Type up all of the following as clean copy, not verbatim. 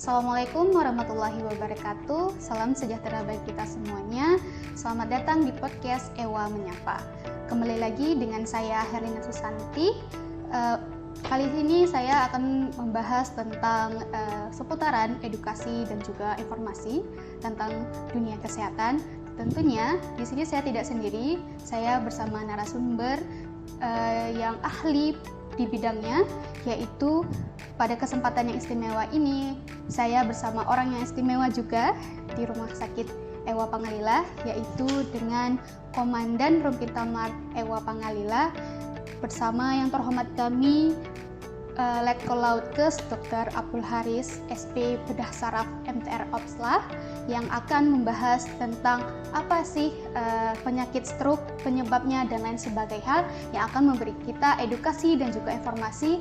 Assalamualaikum warahmatullahi wabarakatuh. Salam sejahtera bagi kita semuanya. Selamat datang di podcast Ewa Menyapa. Kembali lagi dengan saya Herlina Susanti. Kali ini saya akan membahas tentang seputaran edukasi dan juga informasi tentang dunia kesehatan. Tentunya di sini saya tidak sendiri. Saya bersama narasumber yang ahli di bidangnya, yaitu pada kesempatan yang istimewa ini saya bersama orang yang istimewa juga di Rumah Sakit Ewa Pangalila, yaitu dengan Komandan Rumpitamar Ewa Pangalila bersama yang terhormat kami Letkol Lautkes Dr. Abdul Haris SP Bedah Saraf MTR Opsla, yang akan membahas tentang apa sih penyakit stroke, penyebabnya dan lain sebagainya hal, yang akan memberi kita edukasi dan juga informasi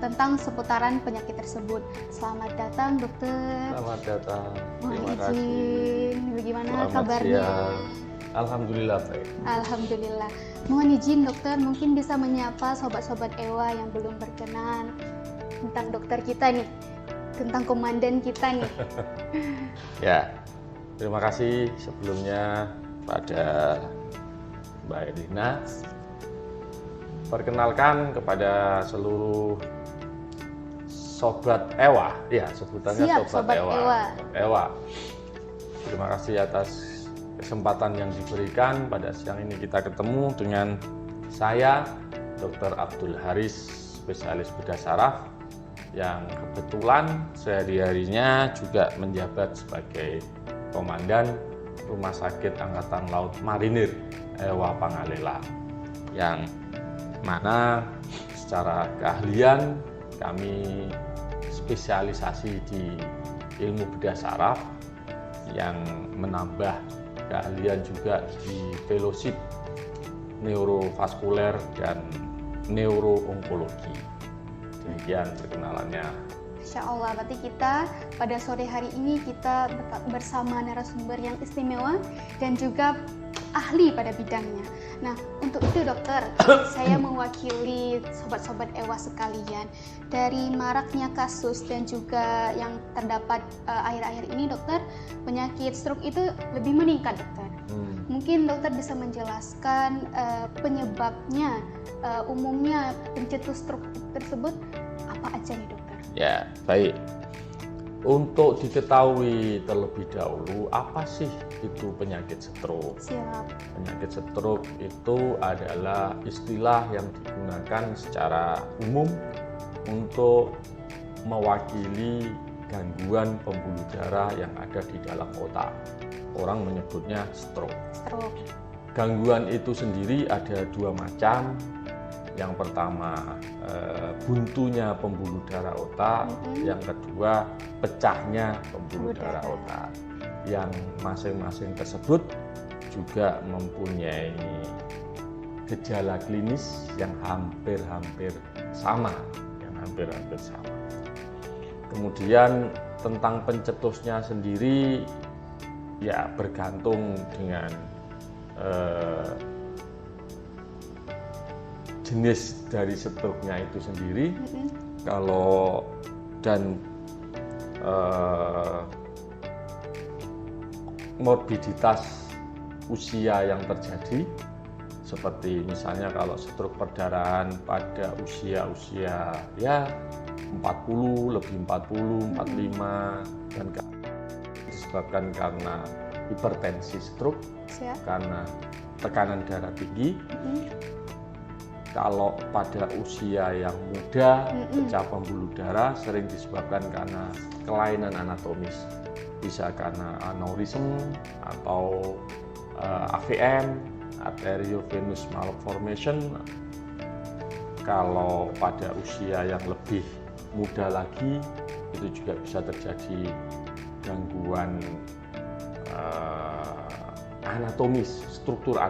tentang seputaran penyakit tersebut. Selamat datang dokter. Selamat datang. Terima kasih. Bagaimana Selamat kabarnya? siang. Alhamdulillah baik. Alhamdulillah. Mohon izin dokter, mungkin bisa menyapa sobat-sobat Ewa yang belum berkenan tentang dokter kita nih, tentang komandan kita nih. Ya, terima kasih sebelumnya pada Mbak Erlina. Perkenalkan kepada seluruh sobat Ewa, ya sebutannya Siap, sobat Ewa. Ewa. Terima kasih atas kesempatan yang diberikan. Pada siang ini kita ketemu dengan saya Dr. Abdul Haris, spesialis bedah saraf, yang kebetulan sehari-harinya juga menjabat sebagai Komandan Rumah Sakit Angkatan Laut Marinir Ewa Pangalila, yang mana secara keahlian kami spesialisasi di ilmu bedah saraf, yang menambah keahlian juga di fellowship neurovaskuler dan neuroonkologi. Demikian perkenalannya. Insya Allah, berarti kita pada sore hari ini kita bersama narasumber yang istimewa dan juga ahli pada bidangnya. Nah, untuk itu dokter, saya mewakili sobat-sobat Ewa sekalian. Dari maraknya kasus dan juga yang terdapat akhir-akhir ini dokter, penyakit stroke itu lebih meningkat dokter. Mungkin dokter bisa menjelaskan penyebabnya, umumnya pencetus stroke tersebut apa aja nih dokter? Ya, baik. Untuk diketahui terlebih dahulu, apa sih itu penyakit stroke? Siap. Penyakit stroke itu adalah istilah yang digunakan secara umum untuk mewakili gangguan pembuluh darah yang ada di dalam otak. Orang menyebutnya stroke. Stroke. Gangguan itu sendiri ada dua macam. Yang pertama buntunya pembuluh darah otak, yang kedua pecahnya pembuluh darah otak. Yang masing-masing tersebut juga mempunyai gejala klinis yang hampir-hampir sama, Kemudian tentang pencetusnya sendiri ya bergantung dengan jenis dari stroke-nya itu sendiri. Kalau dan morbiditas usia yang terjadi, seperti misalnya kalau stroke perdarahan pada usia ya 40, lebih 40, 45, dan disebabkan karena hipertensi stroke. Siap. Karena tekanan darah tinggi. Kalau pada usia yang muda, pecah pembuluh darah sering disebabkan karena kelainan anatomis, bisa karena aneurism atau AVM, arteriovenous malformation. Kalau pada usia yang lebih muda lagi, itu juga bisa terjadi gangguan anatomis, struktur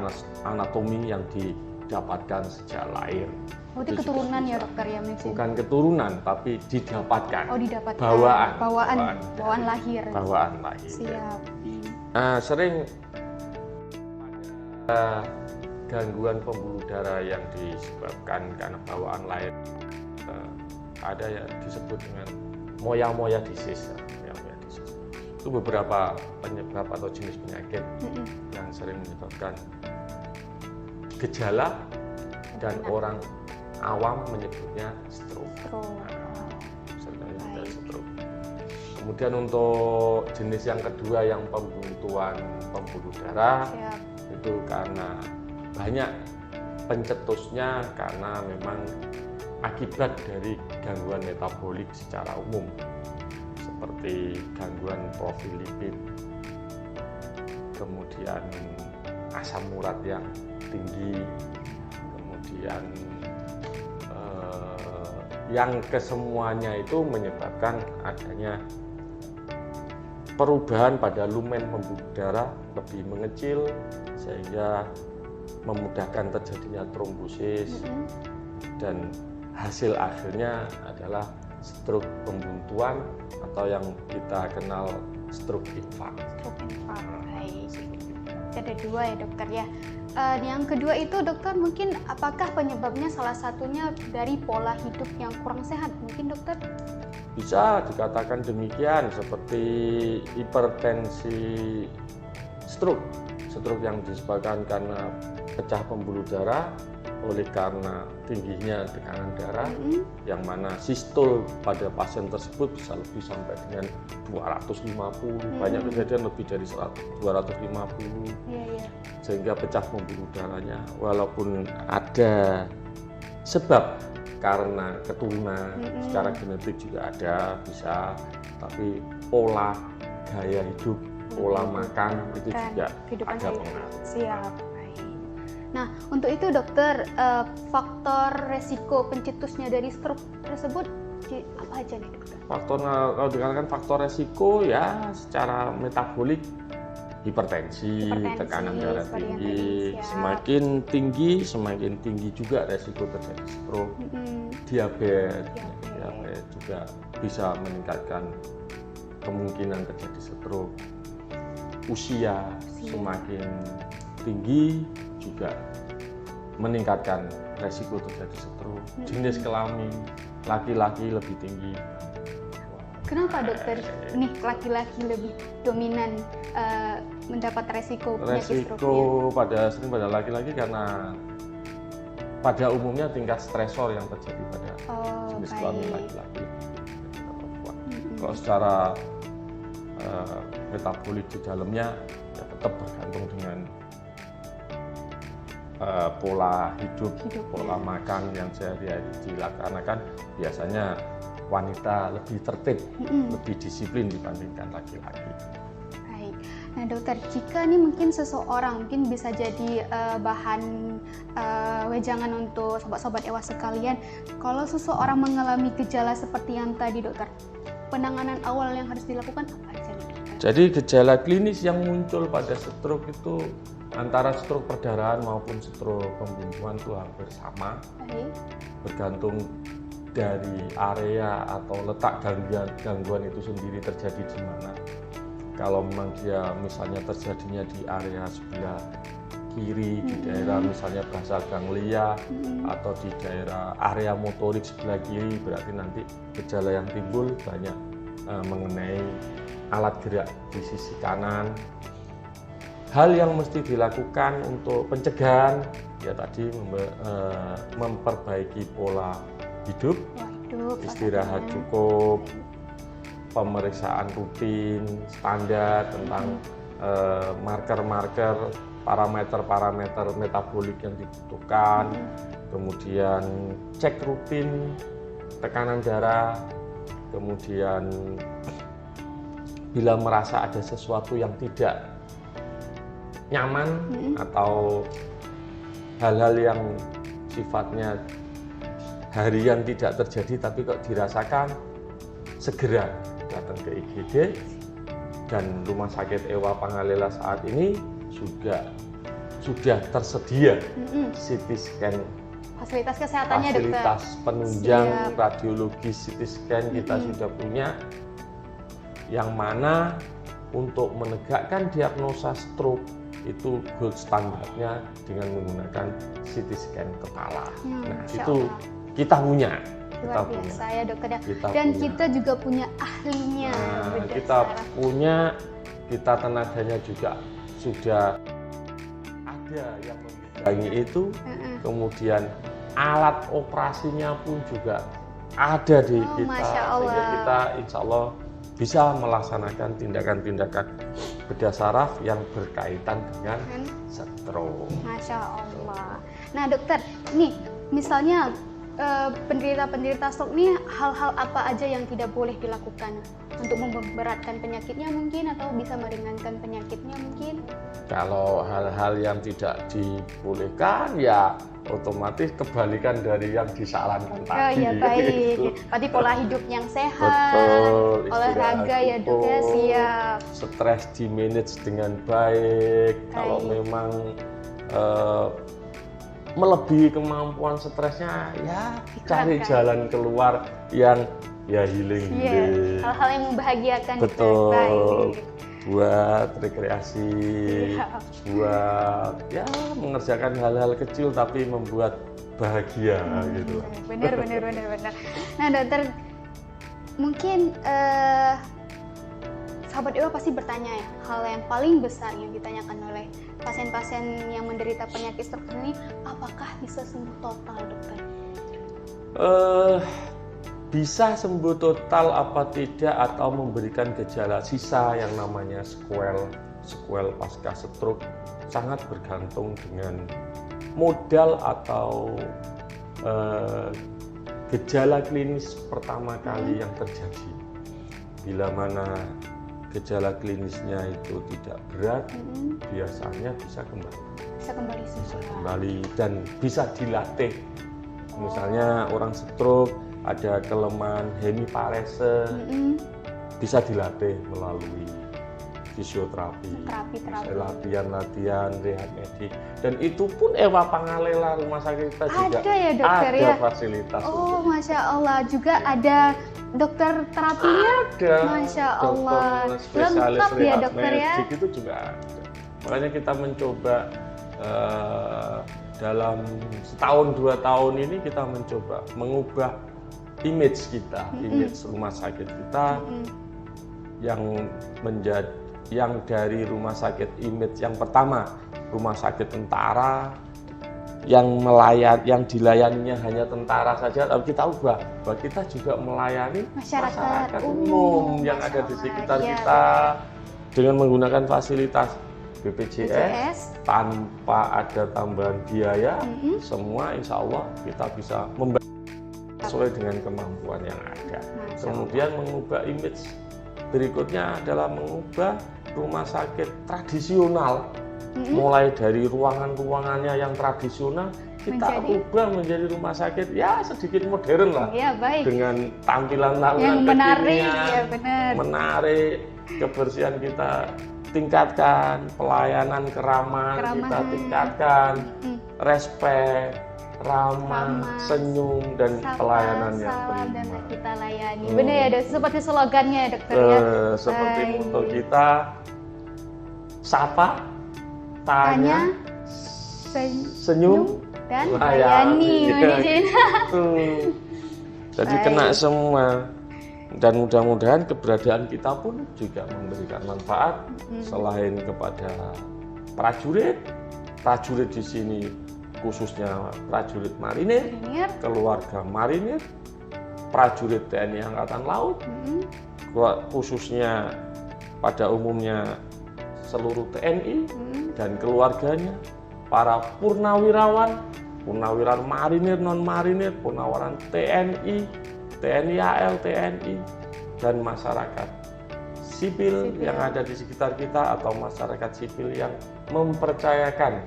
anatomi yang didapatkan sejak lahir. Oh, itu keturunan ya dokter ya? Bukan keturunan, tapi didapatkan. Oh, didapatkan. Bawaan lahir. Bawaan lahir. Siap. Sering gangguan pembuluh darah yang disebabkan karena bawaan lahir, ada yang disebut dengan moya-moya disease. Itu beberapa penyebab atau jenis penyakit yang sering menyebabkan gejala dan orang awam menyebutnya stroke. Stroke. Kemudian untuk jenis yang kedua yang pembuntuan pembuluh darah, itu karena banyak pencetusnya karena memang akibat dari gangguan metabolik secara umum, seperti gangguan profil lipid, kemudian asam urat yang tinggi, kemudian yang kesemuanya itu menyebabkan adanya perubahan pada lumen pembuluh darah lebih mengecil sehingga memudahkan terjadinya trombosis, dan hasil akhirnya adalah stroke pembuntuan atau yang kita kenal stroke infark. Baik. Ada dua ya dokter ya. Yang kedua itu dokter, mungkin apakah penyebabnya salah satunya dari pola hidup yang kurang sehat mungkin dokter? Bisa dikatakan demikian, seperti hipertensi, stroke yang disebabkan karena pecah pembuluh darah oleh karena tingginya tekanan darah, yang mana sistol pada pasien tersebut bisa lebih sampai dengan 250, banyak kejadian lebih dari 250, sehingga pecah pembuluh darahnya. Walaupun ada sebab karena keturunan, secara genetik juga ada, bisa, tapi pola gaya hidup, pola makan itu juga ada pengaruh. Siap. Nah, untuk itu dokter, faktor resiko pencetusnya dari stroke tersebut apa aja nih dokter? Kalau dikatakan faktor resiko ya secara metabolik, hipertensi, tekanan darah tinggi, semakin tinggi juga resiko terjadi stroke. Diabetes juga bisa meningkatkan kemungkinan terjadi stroke. Usia semakin tinggi juga meningkatkan resiko terjadi stroke. Jenis kelamin laki-laki lebih tinggi. Kenapa dokter nih laki-laki lebih dominan mendapat resiko penyakit stroke? Resiko sering pada laki-laki karena pada umumnya tingkat stresor yang terjadi pada jenis kelamin laki-laki. Kalau secara metabolik di dalamnya ya tetap bergantung dengan pola hidup, pola makan yang sehari-hari dilaksanakan. Biasanya wanita lebih tertib, lebih disiplin dibandingkan laki-laki. Baik. Nah dokter, jika nih mungkin seseorang mungkin bisa jadi bahan wejangan untuk sobat-sobat EWA sekalian, kalau seseorang mengalami gejala seperti yang tadi dokter, penanganan awal yang harus dilakukan apa aja nih dokter? Jadi gejala klinis yang muncul pada stroke itu antara stroke perdarahan maupun stroke pembuntuan itu hampir sama, bergantung dari area atau letak gangguan itu sendiri terjadi di mana. Kalau memang dia misalnya terjadinya di area sebelah kiri, di daerah misalnya basal ganglia, atau di daerah area motorik sebelah kiri, berarti nanti gejala yang timbul banyak mengenai alat gerak di sisi kanan. Hal yang mesti dilakukan untuk pencegahan ya tadi memperbaiki pola hidup, istirahat cukup, pemeriksaan rutin standar tentang marker-marker, parameter-parameter metabolik yang dibutuhkan, kemudian cek rutin tekanan darah, kemudian bila merasa ada sesuatu yang tidak nyaman atau hal-hal yang sifatnya harian tidak terjadi tapi kok dirasakan, segera datang ke IGD, dan Rumah Sakit EWA Pangalela saat ini sudah tersedia CT scan, fasilitas kesehatannya fasilitas penunjang radiologi CT scan kita sudah punya, yang mana untuk menegakkan diagnosa stroke itu gold standarnya dengan menggunakan CT scan kepala. Nah itu kita punya Luar biasa ya dokter ya. Dan kita juga punya ahlinya. Kita tenaganya juga sudah ada yang membidangi itu. Kemudian alat operasinya pun juga ada di kita, sehingga kita insya Allah bisa melaksanakan tindakan-tindakan bedah saraf yang berkaitan dengan stroke. Masya Allah. Nah dokter, nih misalnya penderita stroke nih, hal-hal apa aja yang tidak boleh dilakukan untuk memberatkan penyakitnya mungkin, atau bisa meringankan penyakitnya mungkin? Kalau hal-hal yang tidak dibolehkan ya otomatis kebalikan dari yang disarankan tadi. Oh iya, baik. Gitu. Berarti pola hidup yang sehat, olahraga ya dok ya, siap. Stres di manage dengan baik. Kalau memang melebihi kemampuan stresnya, ya cari jalan keluar yang ya healing. Hal-hal yang membahagiakan. Betul. Buat rekreasi, buat ya mengerjakan hal-hal kecil tapi membuat bahagia gitu. Benar. Nah dokter, mungkin sahabat Ewa pasti bertanya ya, hal yang paling besar yang ditanyakan oleh pasien-pasien yang menderita penyakit stroke ini, apakah bisa sembuh total dokter? Bisa sembuh total apa tidak, atau memberikan gejala sisa yang namanya sequel pasca stroke, sangat bergantung dengan modal atau gejala klinis pertama kali yang terjadi. Bila mana gejala klinisnya itu tidak berat, biasanya bisa kembali dan bisa dilatih. Misalnya orang stroke ada kelemahan hemiparese, bisa dilatih melalui fisioterapi, latihan rehab medik, dan itu pun Ewa Pangalela rumah sakit kita juga ada ya dokter ada fasilitas. Oh Masya Allah, juga ada dokter terapinya. Ada. Masya Allah, spesialis lengkap ya rehab dokter ya. medik itu juga ada. Makanya kita mencoba dalam setahun 2 tahun ini kita mencoba mengubah image kita, image rumah sakit kita yang dari rumah sakit image yang pertama rumah sakit tentara yang dilayaninya hanya tentara saja, tapi kita ubah bahwa kita juga melayani masyarakat umum yang ada di sekitar kita dengan menggunakan fasilitas BPJS tanpa ada tambahan biaya. Semua insya Allah kita bisa membantu sesuai dengan kemampuan yang ada. Kemudian mengubah image berikutnya adalah mengubah rumah sakit tradisional, mulai dari ruangan-ruangannya yang tradisional kita ubah menjadi rumah sakit ya sedikit modern lah, dengan tampilan-tampilan yang menarik, menarik, kebersihan kita tingkatkan, pelayanan keramah kita tingkatkan, respect, ramah, senyum, dan pelayanan yang prima. Kita layani. Benar ya dok, seperti slogannya ya dokter ya. Seperti untuk kita sapa, tanya, senyum, dan layani. Jadi kena semua. Dan mudah-mudahan keberadaan kita pun juga memberikan manfaat selain kepada prajurit di sini khususnya prajurit marinir, keluarga marinir, prajurit TNI Angkatan Laut, khususnya pada umumnya seluruh TNI dan keluarganya, para purnawirawan marinir, non-marinir, purnawirawan TNI, TNI AL, TNI, dan masyarakat sipil yang ada di sekitar kita atau masyarakat sipil yang mempercayakan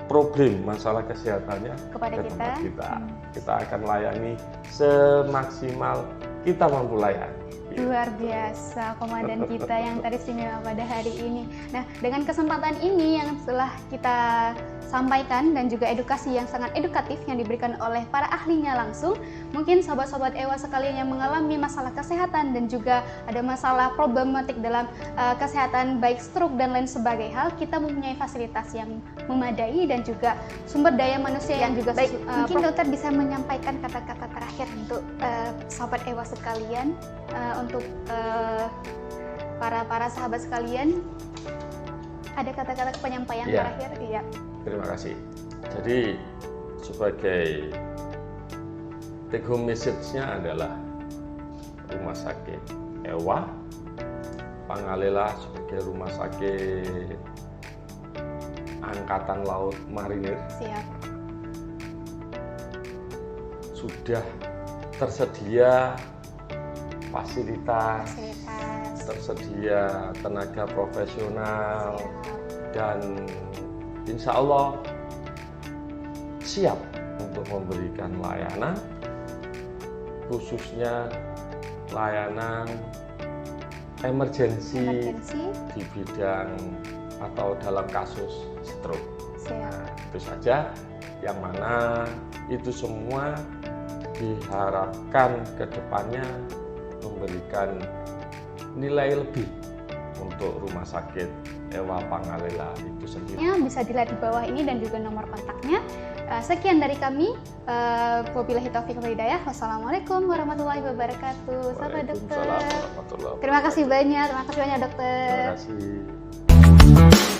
problem masalah kesehatannya kepada kita. Kita akan layani semaksimal kita mampu layani. Luar biasa komandan kita yang tadi istimewa pada hari ini. Nah, dengan kesempatan ini yang telah kita sampaikan dan juga edukasi yang sangat edukatif yang diberikan oleh para ahlinya langsung, mungkin sobat-sobat Ewa sekalian yang mengalami masalah kesehatan dan juga ada masalah problematik dalam kesehatan baik stroke dan lain sebagainya hal, kita mempunyai fasilitas yang memadai dan juga sumber daya manusia yang juga baik. Mungkin dokter bisa menyampaikan kata-kata terakhir terakhir untuk sahabat Ewa sekalian, untuk para sahabat sekalian, ada kata-kata penyampaian terakhir? Iya. Terima kasih. Jadi sebagai take home message-nya adalah Rumah Sakit Ewa Pangalela sebagai rumah sakit Angkatan Laut Marinir Siap. sudah tersedia fasilitas, tersedia tenaga profesional, dan insya Allah siap untuk memberikan layanan, khususnya layanan emergensi di bidang atau dalam kasus stroke. Nah, itu saja, yang mana itu semua diharapkan ke depannya memberikan nilai lebih untuk Rumah Sakit Ewa Pangalela itu sendiri. Bisa dilihat di bawah ini dan juga nomor kontaknya. Sekian dari kami. Wabillahi taufiq wal hidayah. Wassalamualaikum warahmatullahi wabarakatuh. Sahabat dokter. Terima kasih banyak dokter. Terima kasih.